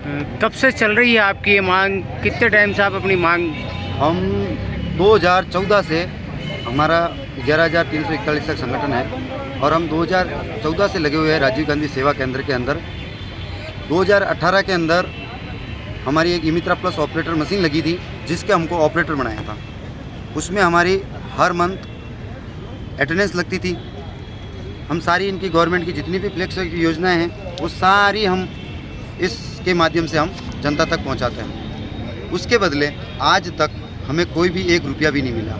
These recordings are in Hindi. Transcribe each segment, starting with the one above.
कब से चल रही है आपकी ये मांग? कितने टाइम से आप अपनी मांग? हम 2014 से हमारा 11,341 तक संगठन है और हम 2014 से लगे हुए हैं राजीव गांधी सेवा केंद्र के अंदर। 2018 के अंदर हमारी एक ई-मित्रा प्लस ऑपरेटर मशीन लगी थी जिसके हमको ऑपरेटर बनाया था। उसमें हमारी हर मंथ अटेंडेंस लगती थी। हम सारी इनकी गवर्नमेंट की जितनी भी फ्लेक्स की योजनाएं हैं वो सारी हम इसके माध्यम से हम जनता तक पहुंचाते हैं। उसके बदले आज तक हमें कोई भी 1 रुपया भी नहीं मिला।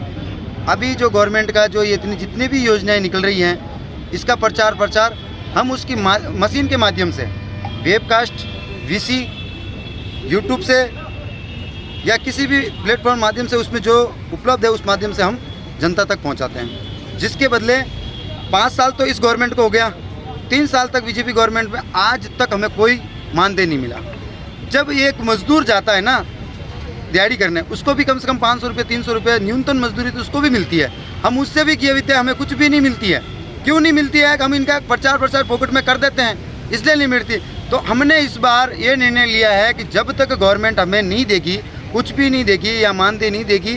अभी जो गवर्नमेंट का जो ये इतनी जितनी भी योजनाएं निकल रही हैं इसका प्रचार हम उसकी मशीन के माध्यम से वेबकास्ट, वीसी, यूट्यूब से या किसी भी प्लेटफॉर्म माध्यम से उसमें जो उपलब्ध है उस माध्यम से हम जनता तक पहुंचाते हैं। जिसके बदले 5 साल तो इस गवर्नमेंट को हो गया, 3 साल तक बीजेपी गवर्नमेंट में आज तक हमें कोई मानदेय नहीं मिला। जब एक मजदूर जाता है ना दिहाड़ी करने, उसको भी कम से कम 500 रुपये 300 रुपये न्यूनतम मजदूरी तो उसको भी मिलती है। हम उससे भी किए हुए थे, हमें कुछ भी नहीं मिलती है। क्यों नहीं मिलती है? हम इनका प्रचार पॉकेट में कर देते हैं, इसलिए नहीं मिलती। तो हमने इस बार ये निर्णय लिया है कि जब तक गवर्नमेंट हमें नहीं देगी, कुछ भी नहीं देगी या मानदेय नहीं देगी,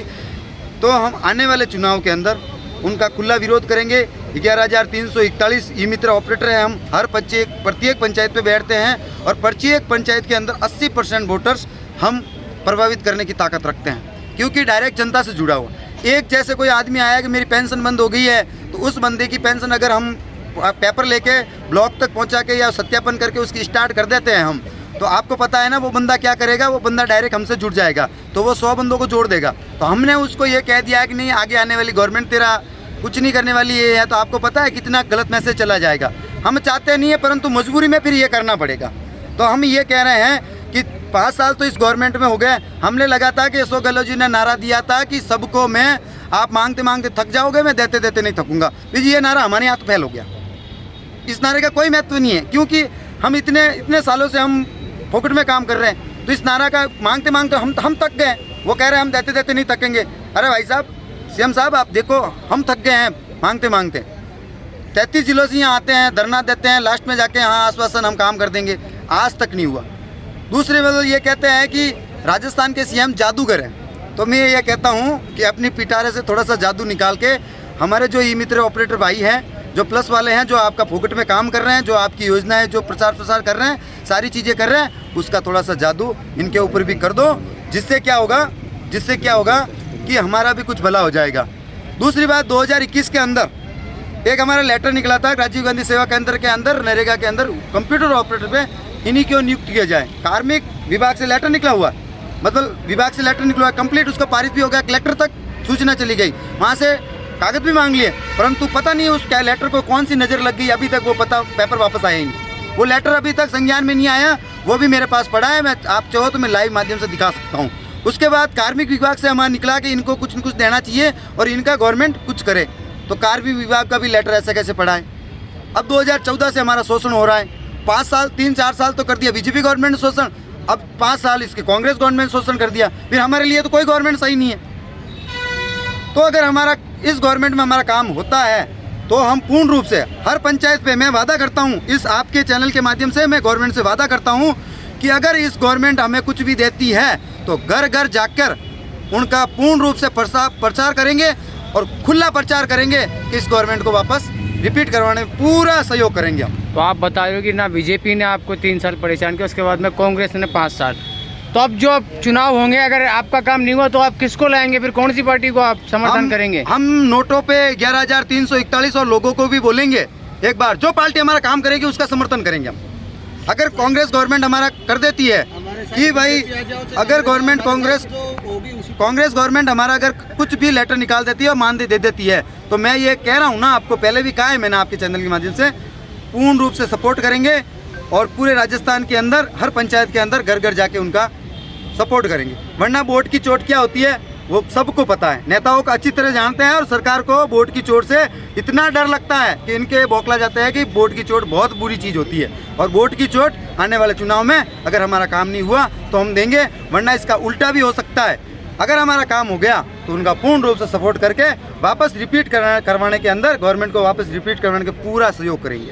तो हम आने वाले चुनाव के अंदर उनका खुला विरोध करेंगे। 11,341 ई-मित्र ऑपरेटर हैं हम। हर प्रत्येक पंचायत पे बैठते हैं और प्रत्येक पंचायत के अंदर 80% वोटर्स हम प्रभावित करने की ताकत रखते हैं, क्योंकि डायरेक्ट जनता से जुड़ा हुआ। एक जैसे कोई आदमी आया कि मेरी पेंशन बंद हो गई है, तो उस बंदे की पेंशन अगर हम पेपर लेके ब्लॉक तक पहुंचा के या सत्यापन करके उसकी स्टार्ट कर देते हैं हम, तो आपको पता है ना वो बंदा क्या करेगा? वो बंदा डायरेक्ट हमसे जुड़ जाएगा, तो वो 100 बंदों को जोड़ देगा। तो हमने उसको ये कह दिया है कि नहीं, आगे आने वाली गवर्नमेंट तेरा कुछ नहीं करने वाली है। तो आपको पता है कितना गलत मैसेज चला जाएगा। हम चाहते नहीं है, परंतु मजबूरी में फिर ये करना पड़ेगा। तो हम ये कह रहे हैं कि 5 साल तो इस गवर्नमेंट में हो गए। हमने लगा था कि अशोक गहलोत जी ने नारा दिया था कि सबको मैं, आप मांगते मांगते थक जाओगे, मैं देते देते नहीं थकूंगा। फिर ये नारा हमारे यहाँ तो फेल हो गया। इस नारे का कोई महत्व नहीं है, क्योंकि हम इतने सालों से हम फोकट में काम कर रहे हैं। तो इस नारा का मांगते मांगते हम थक गए। वो कह रहे हैं हम देते देते नहीं थकेंगे। अरे भाई साहब, सीएम साहब, आप देखो हम थक गए हैं मांगते मांगते। 33 जिलों से यहाँ आते हैं, धरना देते हैं, लास्ट में जाके हाँ आश्वासन हम काम कर देंगे, आज तक नहीं हुआ। दूसरे मतलब ये कहते हैं कि राजस्थान के सीएम जादूगर हैं। तो मैं ये कहता हूँ कि अपनी पिटारे से थोड़ा सा जादू निकाल के हमारे जो ई-मित्र ऑपरेटर भाई हैं, जो प्लस वाले हैं, जो आपका फोकट में काम कर रहे हैं, जो आपकी योजना है, जो प्रचार कर रहे हैं, सारी चीज़ें कर रहे हैं, उसका थोड़ा सा जादू इनके ऊपर भी कर दो। जिससे क्या होगा कि हमारा भी कुछ भला हो जाएगा। दूसरी बात, 2021 के अंदर एक हमारा लेटर निकला था राजीव गांधी सेवा केंद्र के अंदर, नरेगा के अंदर कंप्यूटर ऑपरेटर पे इन्हीं को नियुक्त किया जाए। कार्मिक विभाग से लेटर निकला हुआ, मतलब विभाग से लेटर निकला हुआ कंप्लीट, उसका पारित भी हो गया, कलेक्टर तक सूचना चली गई, वहाँ से कागज भी मांग लिए, परंतु पता नहीं उस लेटर को कौन सी नज़र लग गई, अभी तक वो पेपर वापस आया ही नहीं। वो लेटर अभी तक संज्ञान में नहीं आया, वो भी मेरे पास पड़ा है। मैं, आप चाहो तो मैं लाइव माध्यम से दिखा सकता हूँ। उसके बाद कार्मिक विभाग से हमारा निकला कि इनको कुछ न कुछ देना चाहिए और इनका गवर्नमेंट कुछ करे। तो कार्मिक विभाग का भी लेटर ऐसे कैसे पड़ा है? अब 2014 से हमारा शोषण हो रहा है। 5 साल 3-4 साल तो कर दिया बीजेपी गवर्नमेंट ने शोषण, अब 5 साल इसके कांग्रेस गवर्नमेंट शोषण कर दिया। फिर हमारे लिए तो कोई गवर्नमेंट सही नहीं है। तो अगर हमारा इस गवर्नमेंट में हमारा काम होता है तो हम पूर्ण रूप से हर पंचायत पे, मैं वादा करता हूँ, इस आपके चैनल के माध्यम से मैं गवर्नमेंट से वादा करता हूँ कि अगर इस गवर्नमेंट हमें कुछ भी देती है तो घर घर जाकर उनका पूर्ण रूप से प्रचार करेंगे और खुला प्रचार करेंगे कि इस गवर्नमेंट को वापस रिपीट करवाने में पूरा सहयोग करेंगे हम। तो आप बता रहे हो कि ना बीजेपी ने आपको 3 साल परेशान किया, उसके बाद में कांग्रेस ने 5 साल। तो अब जो चुनाव होंगे, अगर आपका काम नहीं हुआ तो आप किसको लाएंगे? फिर कौन सी पार्टी को आप समर्थन करेंगे? हम नोटों पे 11,341 और लोगों को भी बोलेंगे एक बार, जो पार्टी हमारा काम करेगी उसका समर्थन करेंगे हम। अगर कांग्रेस गवर्नमेंट हमारा कर देती है कि भाई, अगर कांग्रेस गवर्नमेंट हमारा अगर कुछ भी लेटर निकाल देती है और मानदेय दे देती है, तो मैं ये कह रहा हूँ ना, आपको पहले भी कहा है मैंने आपके चैनल के माध्यम से, पूर्ण रूप से सपोर्ट करेंगे और पूरे राजस्थान के अंदर हर पंचायत के अंदर घर घर जाके उनका सपोर्ट करेंगे। वरना वोट की चोट क्या होती है वो सबको पता है, नेताओं को अच्छी तरह जानते हैं, और सरकार को वोट की चोट से इतना डर लगता है कि इनके बौखला जाता है कि वोट की चोट बहुत बुरी चीज़ होती है। और वोट की चोट आने वाले चुनाव में अगर हमारा काम नहीं हुआ तो हम देंगे, वरना इसका उल्टा भी हो सकता है। अगर हमारा काम हो गया तो उनका पूर्ण रूप से सपोर्ट करके वापस रिपीट करवाने के अंदर, गवर्नमेंट को वापस रिपीट करवाने का पूरा सहयोग करेंगे।